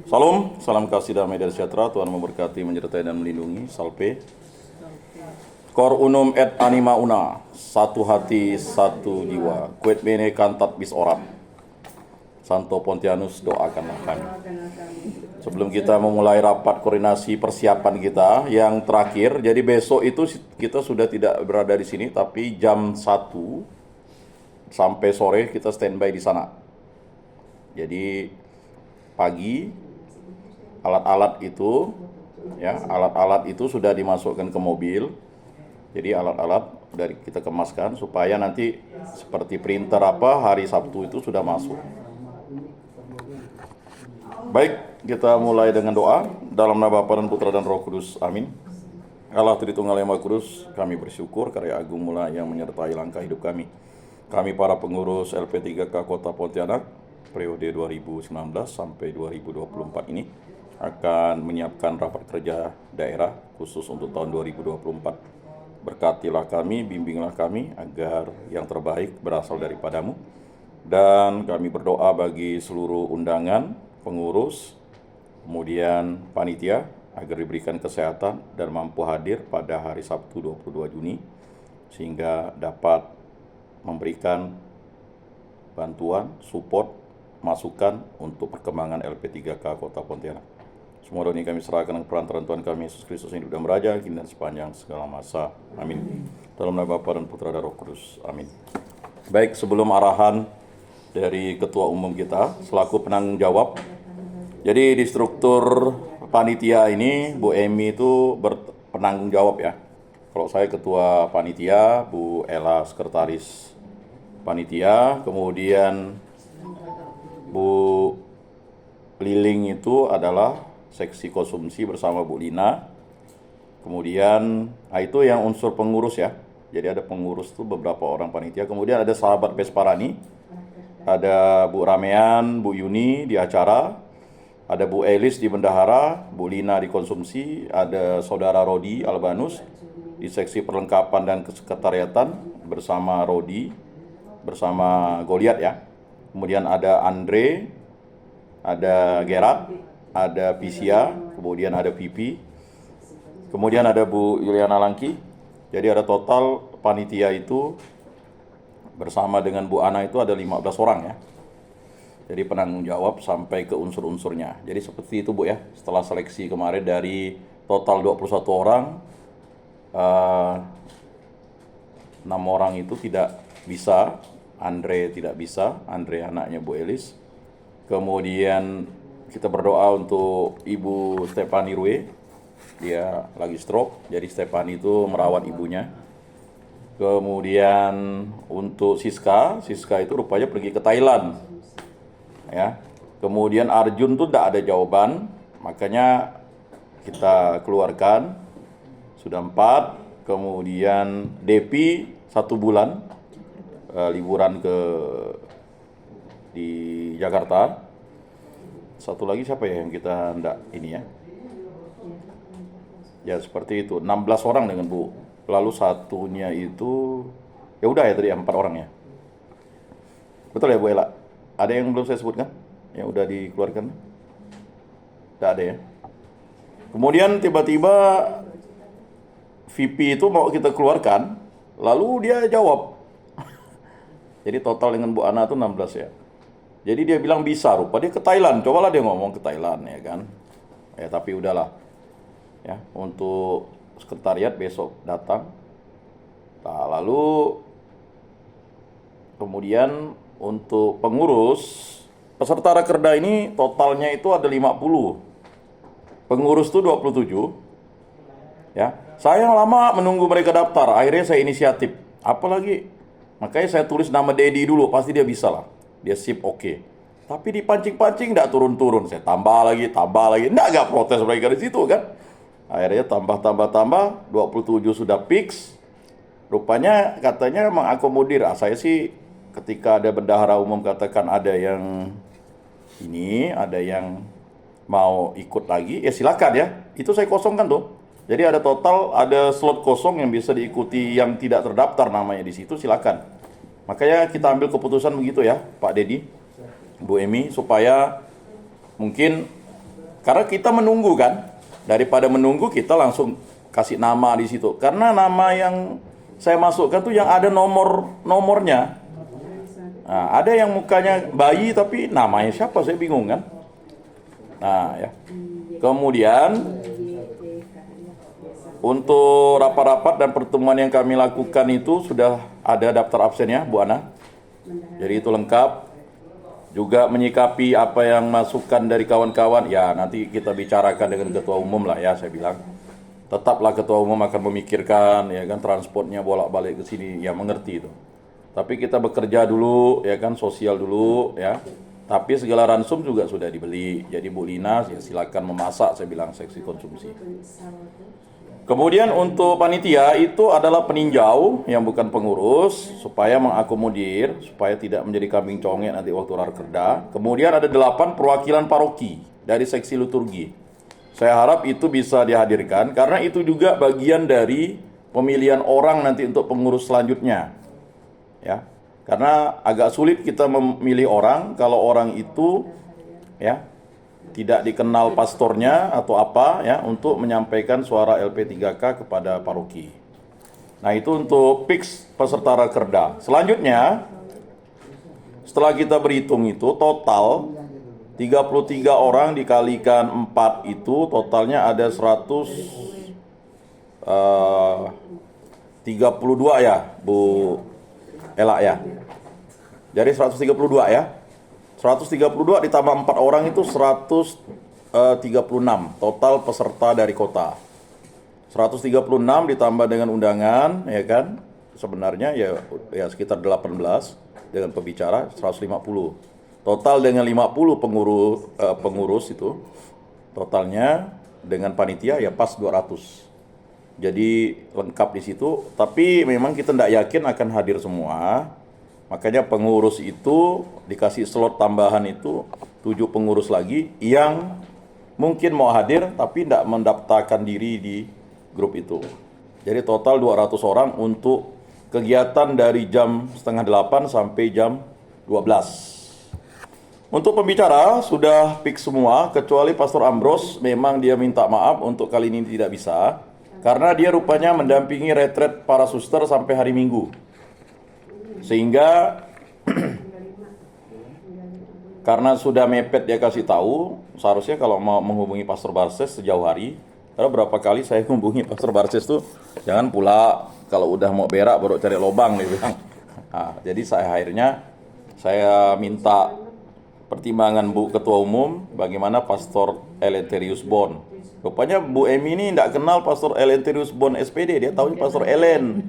Salam kasih damai dan sejahtera, Tuhan memberkati, menyertai dan melindungi. Salpe. Cor unum et anima una, satu hati, satu jiwa. Quid bene cantat bis orat. Santo Pontianus, doakanlah kami. Sebelum kita memulai rapat koordinasi persiapan kita yang terakhir, jadi besok itu kita sudah tidak berada di sini, tapi jam 1 sampai sore kita standby di sana. Jadi pagi alat-alat itu sudah dimasukkan ke mobil. Jadi alat-alat dari kita kemaskan supaya nanti seperti printer hari Sabtu itu sudah masuk. Baik, kita mulai dengan doa dalam nama Bapa dan Putra dan Roh Kudus. Amin. Allah Tritunggal Yang Maha Kudus, kami bersyukur karya agung mula yang menyertai langkah hidup kami. Kami para pengurus LP3K Kota Pontianak periode 2019 sampai 2024 ini akan menyiapkan rapat kerja daerah khusus untuk tahun 2024. Berkatilah kami, bimbinglah kami agar yang terbaik berasal daripadamu. Dan kami berdoa bagi seluruh undangan, pengurus, kemudian panitia agar diberikan kesehatan dan mampu hadir pada hari Sabtu 22 Juni sehingga dapat memberikan bantuan, support, masukan untuk perkembangan LP3K Kota Pontianak. Semua doa ini kami serahkan ke perantaraan Tuhan kami Yesus Kristus yang hidup dan beraja kini dan sepanjang segala masa. Amin. Dalam nama Bapa dan Putra dan Roh Kudus. Amin. Baik, sebelum arahan dari Ketua Umum kita selaku penanggung jawab. Jadi di struktur panitia ini Bu Emi itu berpenanggung jawab ya. Kalau saya Ketua Panitia, Bu Ella Sekretaris Panitia, kemudian Bu Liling itu adalah seksi konsumsi bersama Bu Lina. Kemudian itu yang unsur pengurus ya. Jadi ada pengurus itu beberapa orang panitia. Kemudian ada sahabat Pesparani, ada Bu Ramean, Bu Yuni di acara, ada Bu Elis di bendahara, Bu Lina di konsumsi, ada Saudara Rodi Albanus di seksi perlengkapan dan kesekretariatan bersama Rodi, bersama Goliat ya. Kemudian ada Andre, ada Gerard, ada Pisia, kemudian ada Pipi, kemudian ada Bu Yuliana Langki. Jadi ada total panitia itu bersama dengan Bu Ana itu ada 15 orang ya. Jadi penanggung jawab sampai ke unsur-unsurnya. Jadi seperti itu Bu ya. Setelah seleksi kemarin dari total 21 orang, 6 orang itu tidak bisa. Andre tidak bisa, Andre anaknya Bu Elis. Kemudian kita berdoa untuk Ibu Stefani Rue, dia lagi stroke, jadi Stefani itu merawat ibunya. Kemudian untuk Siska itu rupanya pergi ke Thailand. Ya. Kemudian Arjun tuh tidak ada jawaban, makanya kita keluarkan. Sudah 4. Kemudian Depi 1 bulan liburan di Jakarta. Satu lagi siapa ya yang kita enggak ini ya? Ya seperti itu. 16 orang dengan Bu. Lalu satunya itu ya udah ya tadi 4 orang ya. Betul ya Bu Ella? Ada yang belum saya sebutkan? Yang udah dikeluarkan? Tidak ada ya. Kemudian tiba-tiba VP itu mau kita keluarkan, lalu dia jawab. Jadi total dengan Bu Ana itu 16 ya. Jadi dia bilang bisa, rupa dia ke Thailand. Cobalah dia ngomong ke Thailand ya kan. Ya tapi udahlah. Ya, untuk sekretariat besok datang. Nah, lalu kemudian untuk pengurus peserta rakerda ini totalnya itu ada 50. Pengurus itu 27. Ya. Saya lama menunggu mereka daftar, akhirnya saya inisiatif. Apalagi makanya saya tulis nama Dedi dulu, pasti dia bisa lah. Dia sip oke. Tapi dipancing-pancing enggak turun-turun. Saya tambah lagi. Enggak protes mereka di situ kan. Akhirnya tambah 27 sudah fix. Rupanya katanya mengakomodir. Saya sih ketika ada bendahara umum katakan ada yang ini, ada yang mau ikut lagi, ya silakan ya. Itu saya kosongkan tuh. Jadi ada total, ada slot kosong yang bisa diikuti yang tidak terdaftar namanya di situ, silakan. Makanya kita ambil keputusan begitu ya, Pak Dedi, Bu Emi, supaya Mungkin karena kita menunggu kan, daripada menunggu kita langsung kasih nama di situ. Karena nama yang saya masukkan tuh yang ada nomornya. Nah, ada yang mukanya bayi tapi namanya siapa saya bingung kan. Nah ya. Kemudian untuk rapat-rapat dan pertemuan yang kami lakukan itu sudah ada daftar absennya Bu Ana. Jadi itu lengkap. Juga menyikapi apa yang masukan dari kawan-kawan, ya nanti kita bicarakan dengan ketua umum lah ya, saya bilang. Tetaplah ketua umum akan memikirkan ya kan transportnya bolak-balik ke sini, ya mengerti itu. Tapi kita bekerja dulu ya kan, sosial dulu ya. Tapi segala ransum juga sudah dibeli. Jadi Bu Lina ya silakan memasak, saya bilang seksi konsumsi. Kemudian untuk panitia itu adalah peninjau yang bukan pengurus supaya mengakomodir, supaya tidak menjadi kambing congek nanti waktu rakerda. Kemudian ada 8 perwakilan paroki dari seksi liturgi. Saya harap itu bisa dihadirkan karena itu juga bagian dari pemilihan orang nanti untuk pengurus selanjutnya. Ya. Karena agak sulit kita memilih orang kalau orang itu ya tidak dikenal pastornya atau apa ya untuk menyampaikan suara LP3K kepada paroki. Nah, itu untuk fix peserta rakerda. Selanjutnya setelah kita berhitung itu total 33 orang dikalikan 4 itu totalnya ada 132 ya Bu Ela ya. Jadi 132 ya. 132 ditambah 4 orang itu 136 total peserta dari kota. 136 ditambah dengan undangan ya kan. Sebenarnya ya sekitar 18 dengan pembicara 150. Total dengan 50 pengurus itu totalnya dengan panitia ya pas 200. Jadi lengkap di situ, tapi memang kita tidak yakin akan hadir semua. Makanya pengurus itu dikasih slot tambahan itu 7 pengurus lagi yang mungkin mau hadir tapi tidak mendaftarkan diri di grup itu. Jadi total 200 orang untuk kegiatan dari jam 7:30 sampai jam 12. Untuk pembicara sudah fix semua kecuali Pastor Ambros, memang dia minta maaf untuk kali ini tidak bisa karena dia rupanya mendampingi retret para suster sampai hari Minggu. Sehingga karena sudah mepet dia kasih tahu, seharusnya kalau mau menghubungi Pastor Barses sejauh hari, karena berapa kali saya hubungi Pastor Barses tuh, jangan pula kalau udah mau berak baru cari lobang dia bilang. Nah, jadi akhirnya saya minta pertimbangan Bu Ketua Umum bagaimana Pastor Eleutherius Bon. Rupanya Bu Emi ini tidak kenal Pastor Eleutherius Bon SPD, dia tahu Pastor Ellen.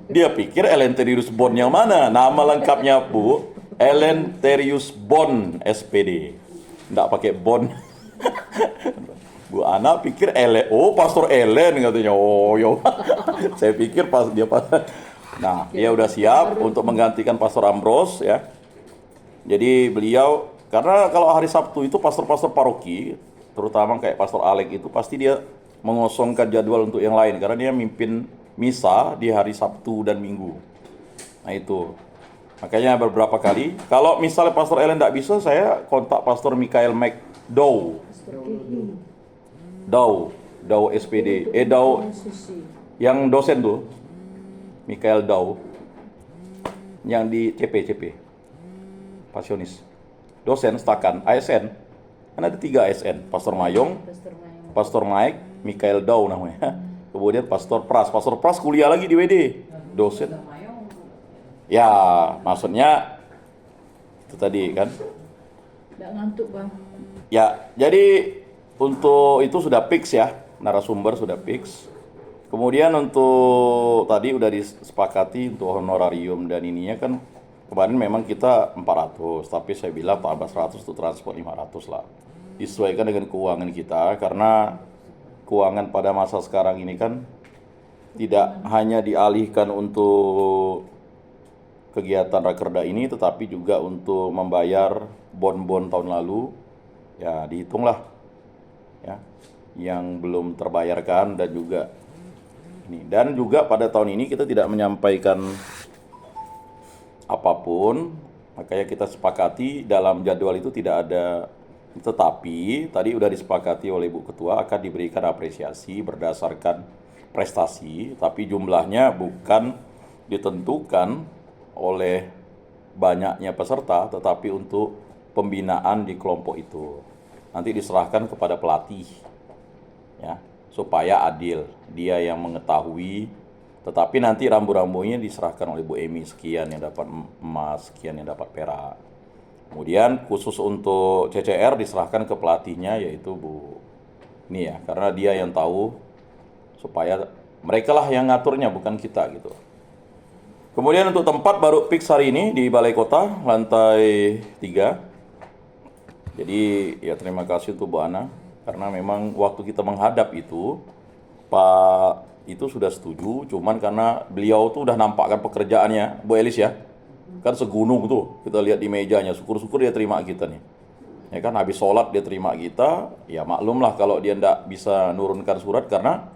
Dia pikir Eleutherius Bon yang mana? Nama lengkapnya Bu Eleutherius Bon SPD. Tidak pakai Bon. Bu Ana pikir Pastor Ellen katanya. Oh, yo. Saya pikir dia Nah, dia udah siap untuk menggantikan Pastor Ambros ya. Jadi beliau karena kalau hari Sabtu itu pastor-pastor paroki, terutama kayak Pastor Alek itu pasti dia mengosongkan jadwal untuk yang lain karena dia mimpin misa di hari Sabtu dan Minggu. Nah itu. Makanya beberapa kali, kalau misalnya Pastor Ellen tidak bisa, saya kontak Pastor Michael McDow. Dow SPD. Dow yang dosen tuh. Michael Dow. Yang di CP. Pasionis. Dosen Stakan, ASN. Kan ada 3 ASN. Pastor Mayong, Pastor Mike, Michael Dow namanya. Kemudian Pastor Pras kuliah lagi di WD, dosen. Ya, maksudnya itu tadi kan. Tidak ngantuk bang. Ya, jadi untuk itu sudah fix ya, narasumber sudah fix. Kemudian untuk tadi udah disepakati untuk honorarium dan ininya kan kemarin memang kita 400, tapi saya bilang tambah 100 untuk transport 500 lah. Disesuaikan dengan keuangan kita karena keuangan pada masa sekarang ini kan tidak hanya dialihkan untuk kegiatan rakerda ini tetapi juga untuk membayar bon-bon tahun lalu. Ya, dihitunglah ya yang belum terbayarkan dan juga ini. Dan juga pada tahun ini kita tidak menyampaikan apapun, makanya kita sepakati dalam jadwal itu tidak ada Tetapi tadi udah disepakati oleh Bu Ketua akan diberikan apresiasi berdasarkan prestasi, tapi jumlahnya bukan ditentukan oleh banyaknya peserta, tetapi untuk pembinaan di kelompok itu. Nanti diserahkan kepada pelatih, ya, supaya adil. Dia yang mengetahui, tetapi nanti rambu-rambunya diserahkan oleh Bu Emi, sekian yang dapat emas, sekian yang dapat perak. Kemudian khusus untuk CCR diserahkan ke pelatihnya, yaitu Bu ini ya, karena dia yang tahu, supaya mereka lah yang ngaturnya, bukan kita gitu. Kemudian untuk tempat baru fix hari ini di Balai Kota, lantai 3. Jadi ya terima kasih untuk Bu Ana, karena memang waktu kita menghadap itu, Pak itu sudah setuju, cuman karena beliau tuh udah nampakkan pekerjaannya, Bu Elis ya, kan segunung tuh, kita lihat di mejanya, syukur-syukur dia terima kita nih. Ya kan, habis sholat dia terima kita, ya maklum lah kalau dia ndak bisa nurunkan surat, karena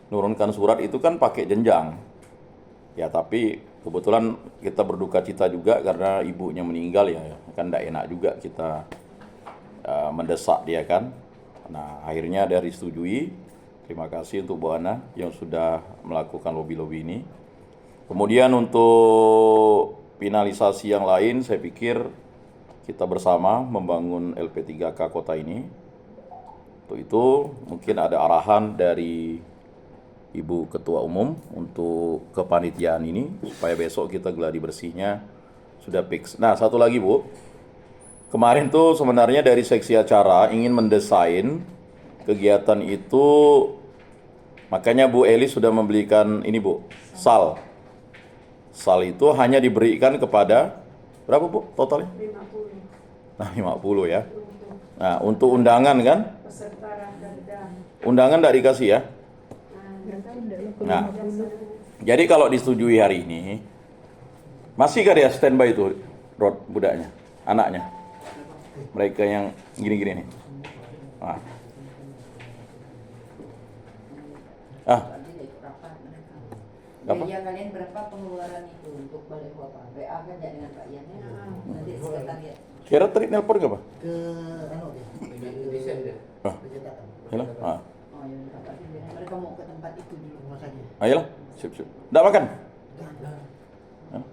nurunkan surat itu kan pakai jenjang. Ya tapi kebetulan kita berduka cita juga karena ibunya meninggal, ya kan ndak enak juga kita mendesak dia kan. Nah akhirnya dari setujui. Terima kasih untuk Bu Ana yang sudah melakukan lobby-lobby ini. Kemudian untuk finalisasi yang lain, saya pikir kita bersama membangun LP3K kota ini. Untuk itu mungkin ada arahan dari Ibu Ketua Umum untuk kepanitiaan ini, supaya besok kita gladi bersihnya sudah fix. Nah satu lagi Bu, kemarin tuh sebenarnya dari seksi acara ingin mendesain kegiatan itu, makanya Bu Eli sudah membelikan ini Bu, SAL. SAL itu hanya diberikan kepada berapa Bu totalnya? 50. Nah 50 ya. Nah untuk undangan kan? Undangan tidak dikasih ya? Nah, jadi kalau disetujui hari ini, masih gak dia standby itu Rod budaknya, anaknya? Mereka yang gini-gini nih. Nah. Apa? Biaya kalian berapa pengeluaran itu untuk Balai Kota? WA kan ya dengan Pak Ian. Nanti sekretariat. Kira tadi nelpon gak Pak? Ke desain deh. Ah. Yalah. Ah. Oh ya, Pak Ian. Mereka mau ke tempat itu dulu. Rumah saja. Ayolah, sip. Nggak makan? Hah?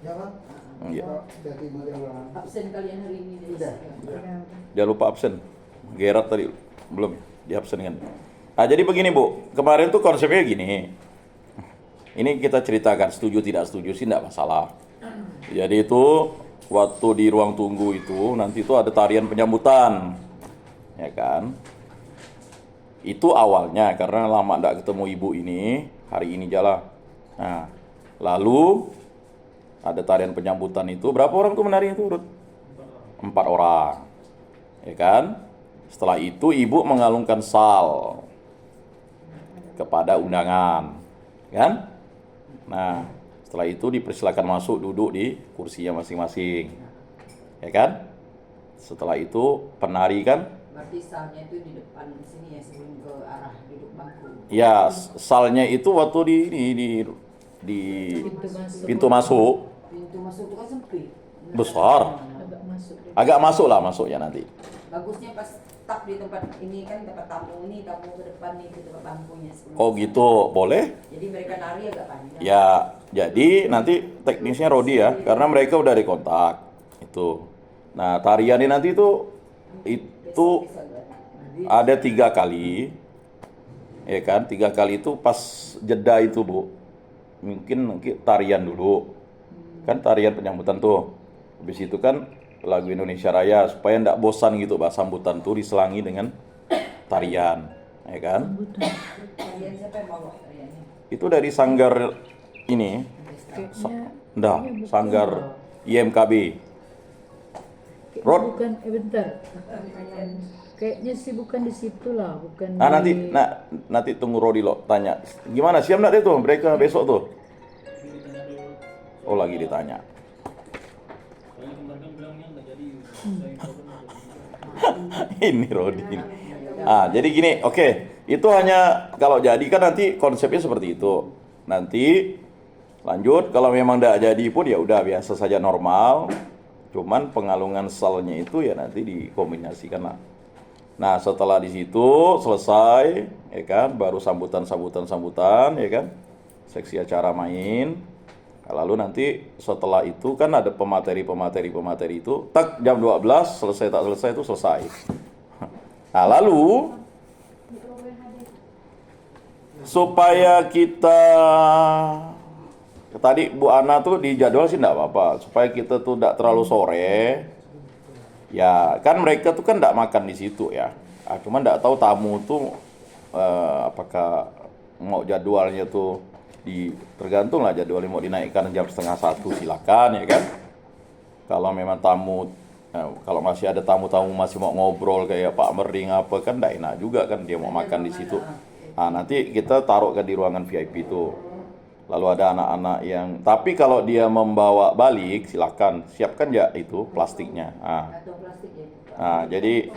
Jangan. Iya. Absen kalian hari ini dari Sudah. Dia lupa absen. Gerard tadi belum di absen kan. Nah jadi begini Bu, kemarin tuh konsepnya gini. Ini kita ceritakan, setuju tidak setuju sih tidak masalah. Jadi itu waktu di ruang tunggu itu nanti itu ada tarian penyambutan, ya kan? Itu awalnya karena lama tidak ketemu ibu ini, hari ini jalan. Nah, lalu ada tarian penyambutan itu, berapa orang tuh menari itu, Ruth? 4 orang, ya kan? Setelah itu ibu mengalungkan sal kepada undangan, kan? Nah, setelah itu dipersilakan masuk duduk di kursinya masing-masing, ya kan? Setelah itu penari kan? Berarti salnya itu di depan sini ya, sebelum ke arah duduk bangku. Ya, salnya itu waktu di pintu masuk Pintu masuk itu kan sempit. besar. Agak masuk deh. Agak masuk lah masuknya nanti. Bagusnya pas tak di tempat ini kan tempat tamu ini, tamu ke depan nih ke tempat bangkunya sebelum. Oh gitu, boleh? Jadi mereka nari agak panjang. Ya, jadi nanti teknisnya Rodi ya, karena mereka udah dikontak itu. Nah, tarian ini nanti itu Bisa nggak? ada 3 kali, ya kan? 3 kali itu pas jeda itu Bu, mungkin tarian dulu, kan tarian penyambutan tuh. Habis itu kan lagu Indonesia Raya supaya ndak bosan gitu, Pak. Sambutan tuh diselangi dengan tarian, ya kan? Kalian siapa yang bawa tariannya? Itu dari sanggar ini, Kayaknya sanggar IMKB. Rod. Bukan, bentar. Kayaknya sih bukan di situ lah, bukan Nah di... nanti tunggu Rodi lo tanya. Gimana siap nggak deh tuh mereka besok tuh? Oh lagi ditanya. Ini Rodi. Jadi gini, oke. Itu hanya kalau jadi kan nanti konsepnya seperti itu. Nanti lanjut kalau memang tidak jadi pun ya udah biasa saja normal. Cuman pengalungan salnya itu ya nanti dikombinasikan lah. Nah, setelah di situ selesai, ya kan, baru sambutan, ya kan, seksi acara main. Lalu nanti setelah itu kan ada pemateri itu, tak jam 12 selesai tak selesai itu selesai. Nah, lalu supaya kita tadi Bu Ana tuh di jadwal sih enggak apa-apa, supaya kita tuh enggak terlalu sore. Ya, kan mereka tuh kan enggak makan di situ ya. Cuman enggak tahu tamu tuh apakah mau jadwalnya tuh tergantung lah jadwalnya mau dinaikkan jam 12:30 silakan ya kan. Kalau memang tamu kalau masih ada tamu-tamu masih mau ngobrol kayak Pak Merding apa kan enggak enak juga kan dia mau makan di situ. Nah, nanti kita taruhkan di ruangan VIP itu. Lalu ada anak-anak yang, tapi kalau dia membawa balik, silakan siapkan ya itu plastiknya. Nah, jadi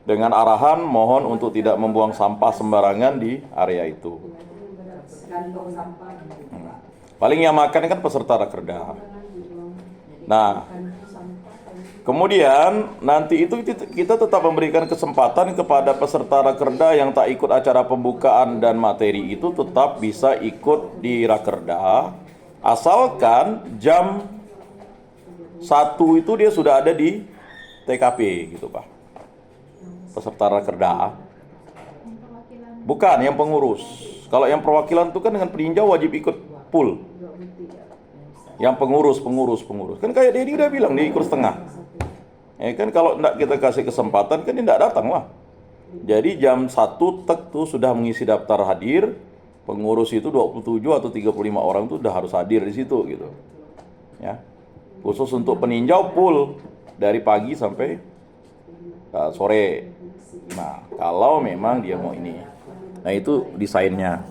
dengan arahan mohon untuk tidak membuang sampah sembarangan di area itu. Paling yang makan kan peserta rakerda. Nah, kemudian nanti itu kita tetap memberikan kesempatan kepada peserta rakerda yang tak ikut acara pembukaan dan materi itu tetap bisa ikut di rakerda, asalkan jam 1 itu dia sudah ada di TKP gitu Pak. Peserta rakerda. Bukan yang pengurus. Kalau yang perwakilan itu kan dengan peninjau wajib ikut full. Yang pengurus. Kan kayak dia udah bilang dia ikut setengah. Ya kan kalau enggak kita kasih kesempatan kan dia enggak datang lah. Jadi jam 1 tek tuh sudah mengisi daftar hadir. Pengurus itu 27 atau 35 orang tuh udah harus hadir di situ gitu. Ya. Khusus untuk peninjau full dari pagi sampai sore. Nah, kalau memang dia mau ini. Nah, itu desainnya.